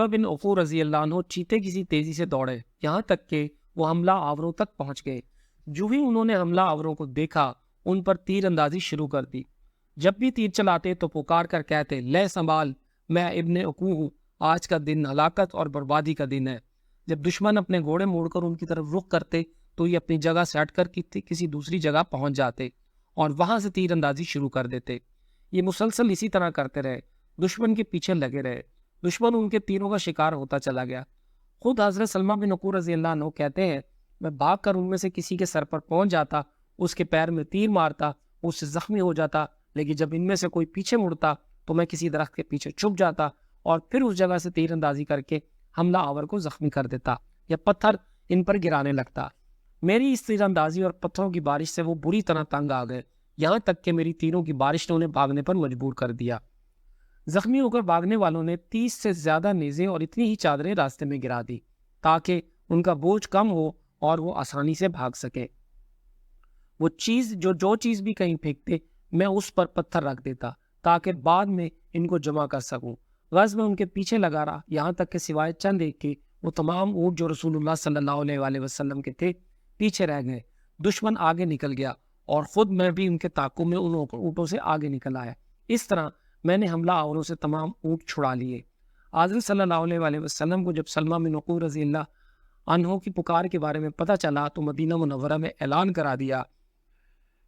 بن عفو رضی اللہ عنہ چیتے کی سی تیزی سے دوڑے، یہاں تک کہ وہ حملہ آوروں تک پہنچ گئے۔ جو ہی انہوں نے حملہ آوروں کو دیکھا، ان پر تیر اندازی شروع کر دی۔ جب بھی تیر چلاتے تو پکار کر کہتے، لے سنبھال، میں ابن عقو ہوں، آج کا دن ہلاکت اور بربادی کا دن ہے۔ جب دشمن اپنے گھوڑے موڑ کر ان کی طرف رخ کرتے تو یہ اپنی جگہ سے ہٹ کر کسی دوسری جگہ پہنچ جاتے اور وہاں سے تیر اندازی شروع کر دیتے۔ یہ مسلسل اسی طرح کرتے رہے، دشمن کے پیچھے لگے رہے۔ دشمن ان کے تیروں کا شکار ہوتا چلا گیا۔ خود حضرت سلمہ بن عقو رضی اللہ عنہ کہتے ہیں، میں بھاگ کر ان میں سے کسی کے سر پر پہنچ جاتا، اس کے پیر میں تیر مارتا، اس سے زخمی ہو جاتا، لیکن جب ان میں سے کوئی پیچھے مڑتا تو میں کسی درخت کے پیچھے چھپ جاتا اور پھر اس جگہ سے تیر اندازی کر کے حملہ آور کو زخمی کر دیتا یا پتھر ان پر گرانے لگتا۔ میری اس تیر اندازی اور پتھروں کی بارش سے وہ بری طرح تنگ آ گئے، یہاں تک کہ میری تیروں کی بارش نے انہیں بھاگنے پر مجبور کر دیا۔ زخمی ہو کر بھاگنے والوں نے 30 سے زیادہ نیزیں اور اتنی ہی چادریں راستے میں گرا دی تاکہ ان کا بوجھ کم ہو اور وہ آسانی سے بھاگ سکے۔ وہ چیز جو چیز بھی کہیں پھینکتے، میں اس پر پتھر رکھ دیتا تاکہ بعد میں ان کو جمع کر سکوں۔ غز میں ان کے پیچھے لگا رہا، یہاں تک کہ سوائے چند ایک کے وہ تمام اونٹ جو رسول اللہ صلی اللہ علیہ وآلہ وسلم کے تھے پیچھے رہ گئے۔ دشمن آگے نکل گیا اور خود میں بھی ان کے تعاقب میں ان اونٹوں سے آگے نکل آیا۔ اس طرح میں نے حملہ آوروں سے تمام اونٹ چھڑا لیے۔ حضرت صلی اللہ علیہ وآلہ وسلم کو جب سلمہ بن عقو رضی اللہ عنہ کی پکار کے بارے میں پتہ چلا تو مدینہ منورہ میں اعلان کرا دیا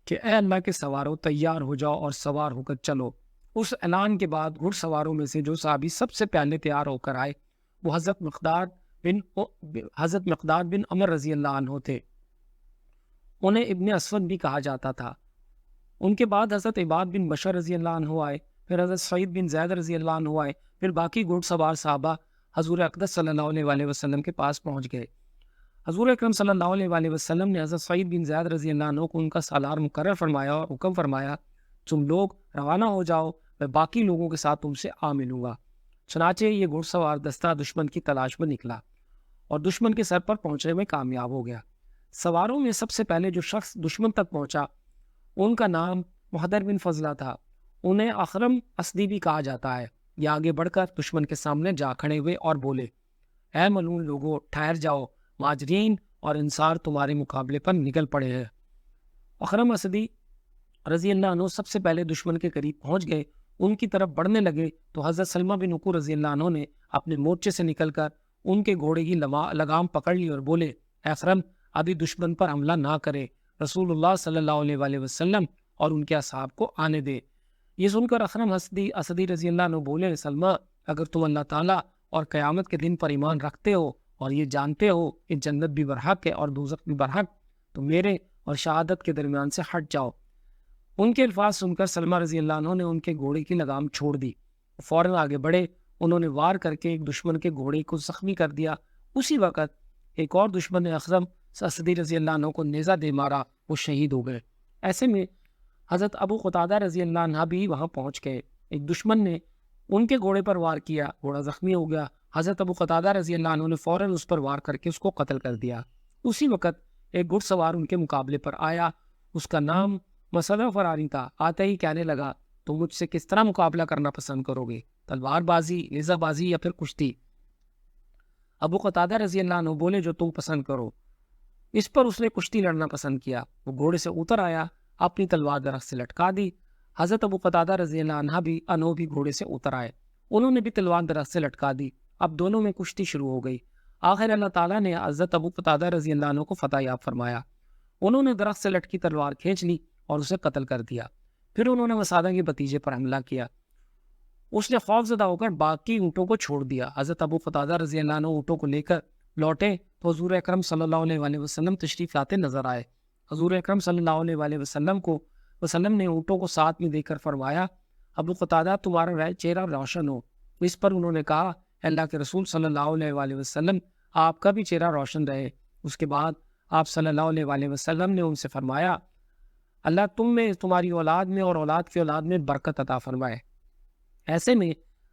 کہ اے اللہ کے سواروں، تیار ہو جاؤ اور سوار ہو کر چلو۔ اس اعلان کے بعد گھڑ سواروں میں سے جو صحابی سب سے پہلے تیار ہو کر آئے وہ حضرت مقداد بن عمر رضی اللہ عنہ تھے۔ انہیں ابن اسود بھی کہا جاتا تھا۔ ان کے بعد حضرت عباد بن بشر رضی اللہ عنہ آئے، پھر حضرت سعید بن زید رضی اللہ عنہ آئے، پھر باقی گھڑ سوار صحابہ حضور اقدس صلی اللہ علیہ وآلہ وسلم کے پاس پہنچ گئے۔ حضور اکرم صلی اللہ علیہ وآلہ وسلم نے حضرت سعید بن زید رضی اللہ عنہ کو ان کا سالار مقرر فرمایا اور حکم فرمایا، تم لوگ روانہ ہو جاؤ، میں باقی لوگوں کے ساتھ تم سے آ ملوں گا۔ چنانچہ یہ گھڑ سوار دستہ دشمن کی تلاش میں نکلا اور دشمن کے سر پر پہنچنے میں کامیاب ہو گیا۔ سواروں میں سب سے پہلے جو شخص دشمن تک پہنچا ان کا نام محدر بن فضلہ تھا۔ انہیں اخرم اسدی بھی کہا جاتا ہے۔ یہ آگے بڑھ کر دشمن کے سامنے جا کھڑے ہوئے اور بولے، اے ملعون لوگوں، ٹھہر جاؤ، مہاجرین اور انصار تمہارے مقابلے پر نکل پڑے ہیں۔ اخرم اسدی رضی اللہ عنہ سب سے پہلے دشمن کے قریب پہنچ گئے، ان کی طرف بڑھنے لگے تو حضرت سلمہ بن عقو رضی اللہ عنہ نے اپنے مورچے سے نکل کر ان کے گھوڑے کی لگام پکڑ لی اور بولے، اے اخرم، ابھی دشمن پر حملہ نہ کرے، رسول اللہ صلی اللہ علیہ وآلہ وسلم اور ان کے اصحاب کو آنے دے۔ یہ سن کر اخرم اسدی رضی اللہ عنہ بولے، سلمہ، اگر تم اللہ تعالیٰ اور قیامت کے دن پر ایمان رکھتے ہو اور یہ جانتے ہو کہ جنت بھی برحق ہے اور دوزخ بھی برحق، تو میرے اور شہادت کے درمیان سے ہٹ جاؤ۔ ان کے الفاظ سن کر سلمہ رضی اللہ عنہ نے ان کے گھوڑے کی لگام چھوڑ دی، فوراً آگے بڑھے، انہوں نے وار کر کے ایک دشمن کے گھوڑے کو زخمی کر دیا۔ اسی وقت ایک اور دشمن نے اخرم اسدی رضی اللہ عنہ کو نیزہ دے مارا، وہ شہید ہو گئے۔ ایسے میں حضرت ابو قتادہ رضی اللہ عنہ بھی وہاں پہنچ گئے۔ ایک دشمن نے ان کے گھوڑے پر وار کیا، گھوڑا زخمی ہو گیا۔ حضرت ابو قتادہ رضی اللہ عنہ نے فوراً اس پر وار کر کے اس کو قتل کر دیا۔ اسی وقت ایک گھڑ سوار ان کے مقابلے پر آیا، اس کا نام مسعدہ فراری تھا۔ آتے ہی کہنے لگا، تم مجھ سے کس طرح مقابلہ کرنا پسند کرو گے، تلوار بازی، نیزہ بازی یا پھر کشتی؟ ابو قتادہ رضی اللہ عنہ بولے، جو تم پسند کرو۔ اس پر اس نے کشتی لڑنا پسند کیا۔ وہ گھوڑے سے اتر آیا، اپنی تلوار درخت سے لٹکا دی۔ حضرت ابو قتادہ رضی اللہ عنہ بھی گھوڑے سے اتر آئے، انہوں نے بھی تلوار درخت سے لٹکا دی۔ اب دونوں میں کشتی شروع ہو گئی۔ آخر اللہ تعالیٰ نے حضرت ابو قتادہ رضی اللہ عنہ کو فتح یاب فرمایا۔ انہوں نے درخت سے لٹکی تلوار کھینچ لی اور اسے قتل کر دیا۔ پھر انہوں نے مسعدہ کے بھتیجے پر حملہ کیا، اس نے خوف زدہ ہو کر باقی اونٹوں کو چھوڑ دیا۔ حضرت ابو قتادہ رضی اللہ عنہ اونٹوں کو لے کر لوٹے تو حضور اکرم صلی اللہ علیہ وآلہ وسلم تشریف لاتے نظر آئے۔ حضور اکرم صلی اللہ علیہ وآلہ وسلم نے اونٹوں کو ساتھ میں دے کر فرمایا، ابو قتادہ، تمہارا چہرہ روشن ہو۔ اس پر انہوں نے کہا، اللہ کے رسول صلی اللہ علیہ وآلہ وسلم، آپ کا بھی چہرہ روشن رہے۔ اس کے بعد آپ صلی اللہ علیہ وآلہ وسلم نے ان سے فرمایا، اللہ تم میں، تمہاری اولاد میں اور اولاد کی اولاد میں برکت عطا فرمائے۔ ایسے میں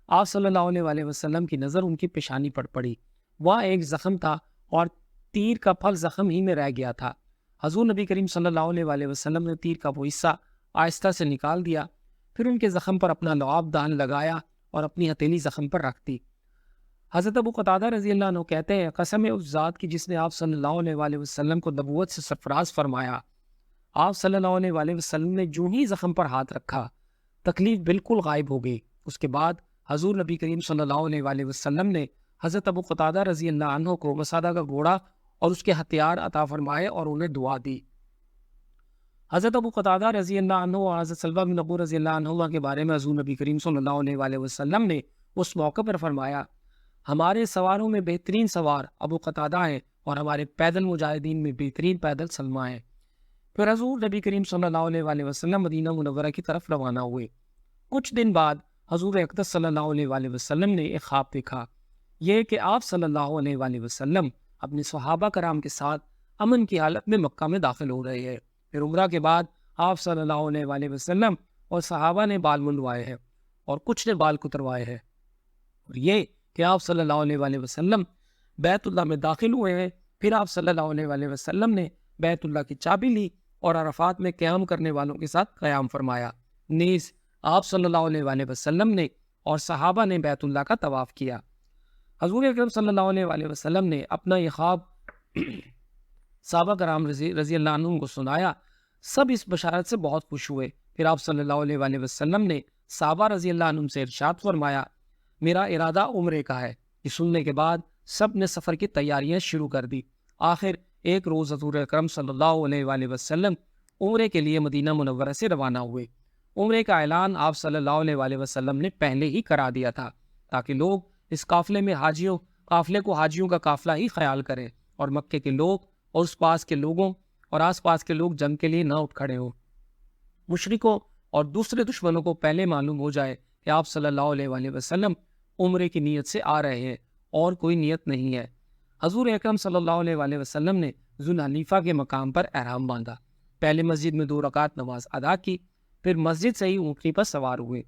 آپ صلی اللہ علیہ وآلہ وسلم کی نظر ان کی پیشانی پر پڑی، وہاں ایک زخم تھا اور تیر کا پھل زخم ہی میں رہ گیا تھا۔ حضور نبی کریم صلی اللہ علیہ وآلہ وسلم نے تیر کا وہ حصہ آہستہ سے نکال دیا، پھر ان کے زخم پر اپنا لعاب دان لگایا اور اپنی ہتھیلی زخم پر رکھ دی۔ حضرت ابو قتادہ رضی اللہ عنہ کہتے ہیں قسم ہے اس ذات کی جس نے آپ صلی اللہ علیہ وآلہ وسلم کو نبوت سے سرفراز فرمایا، آپ صلی اللہ علیہ وآلہ وسلم نے جو ہی زخم پر ہاتھ رکھا تکلیف بالکل غائب ہو گئی۔ اس کے بعد حضور نبی کریم صلی اللہ علیہ وآلہ وسلم نے حضرت ابو قتادہ رضی اللہ عنہ کو مسادہ کا گھوڑا اور اس کے ہتھیار عطا فرمائے اور انہیں دعا دی۔ حضرت ابو قتادہ رضی اللہ عنہ اور حضرت سلمہ بن ابو رضی اللہ عنہ کے بارے میں حضور نبی کریم صلی اللہ علیہ وآلہ وسلم نے اس موقع پر فرمایا، ہمارے سواروں میں بہترین سوار ابو قتادہ ہیں اور ہمارے پیدل مجاہدین میں بہترین پیدل سلمہ ہیں۔ پھر حضور نبی کریم صلی اللہ علیہ وآلہ وسلم مدینہ منورہ کی طرف روانہ ہوئے۔ کچھ دن بعد حضور اقدس صلی اللہ علیہ وآلہ وسلم نے ایک خواب دیکھا، یہ کہ آپ صلی اللہ علیہ وآلہ وسلم اپنے صحابہ کرام کے ساتھ امن کی حالت میں مکہ میں داخل ہو رہے ہیں۔ پھر عمرہ کے بعد آپ صلی اللہ علیہ وآلہ وسلم اور صحابہ نے بال منڈوائے ہیں اور کچھ نے بال کتروائے ہیں، اور یہ کہ آپ صلی اللہ علیہ وآلہ وسلم بیت اللہ میں داخل ہوئے ہیں۔ پھر آپ صلی اللہ علیہ وآلہ وسلم نے بیت اللہ کی چابی لی اور عرفات میں قیام کرنے والوں کے ساتھ قیام فرمایا۔ نیز آپ صلی اللہ علیہ وآلہ وسلم نے اور صحابہ نے بیت اللہ کا طواف کیا۔ حضور اکرم صلی اللہ علیہ وآلہ وسلم نے اپنا یہ خواب صحابہ کرام رضی اللہ عنہم کو سنایا، سب اس بشارت سے بہت خوش ہوئے۔ پھر آپ صلی اللہ علیہ وآلہ وسلم نے صحابہ رضی اللہ عنہم سے ارشاد فرمایا، میرا ارادہ عمرے کا ہے۔ یہ سننے کے بعد سب نے سفر کی تیاریاں شروع کر دی۔ آخر ایک روز حضور اکرم صلی اللہ علیہ وآلہ وسلم عمرے کے لیے مدینہ منورہ سے روانہ ہوئے۔ عمرے کا اعلان آپ صلی اللہ علیہ وآلہ وسلم نے پہلے ہی کرا دیا تھا تاکہ لوگ اس قافلے کو حاجیوں کا قافلہ ہی خیال کریں اور مکے کے لوگ اور آس پاس کے لوگ جنگ کے لیے نہ اٹھ کھڑے ہوں۔ مشرکوں اور دوسرے دشمنوں کو پہلے معلوم ہو جائے کہ آپ صلی اللہ علیہ وآلہ وسلم عمرے کی نیت سے آ رہے ہیں اور کوئی نیت نہیں ہے۔ حضور اکرم صلی اللہ علیہ وآلہ وسلم نے ذوالحلیفہ کے مقام پر احرام باندھا، پہلے مسجد میں 2 رکعت نماز ادا کی، پھر مسجد سے ہی اونٹنی پر سوار ہوئے۔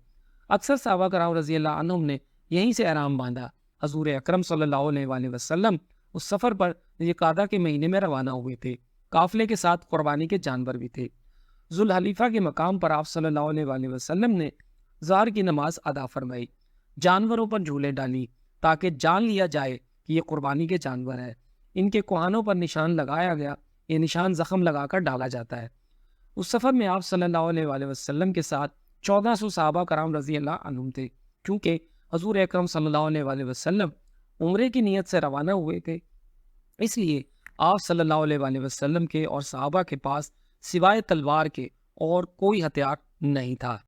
اکثر صحابہ کرام رضی اللہ عنہم نے یہیں سے احرام باندھا۔ حضور اکرم صلی اللہ علیہ وآلہ وسلم اس سفر پر ذوالقعدہ کے مہینے میں روانہ ہوئے تھے۔ قافلے کے ساتھ قربانی کے جانور بھی تھے۔ ذوالحلیفہ کے مقام پر آپ صلی اللہ علیہ وآلہ وسلم نے ظہر کی نماز ادا فرمائی، جانوروں پر جھولے ڈالی تاکہ جان لیا جائے کہ یہ قربانی کے جانور ہیں۔ ان کے کوہانوں پر نشان لگایا گیا، یہ نشان زخم لگا کر ڈالا جاتا ہے۔ اس سفر میں آپ صلی اللہ علیہ وآلہ وسلم کے ساتھ 1400 صحابہ کرام رضی اللہ عنہم تھے۔ کیونکہ حضور اکرم صلی اللہ علیہ وآلہ وسلم عمرے کی نیت سے روانہ ہوئے تھے، اس لیے آپ صلی اللہ علیہ وآلہ وسلم کے اور صحابہ کے پاس سوائے تلوار کے اور کوئی ہتھیار نہیں تھا۔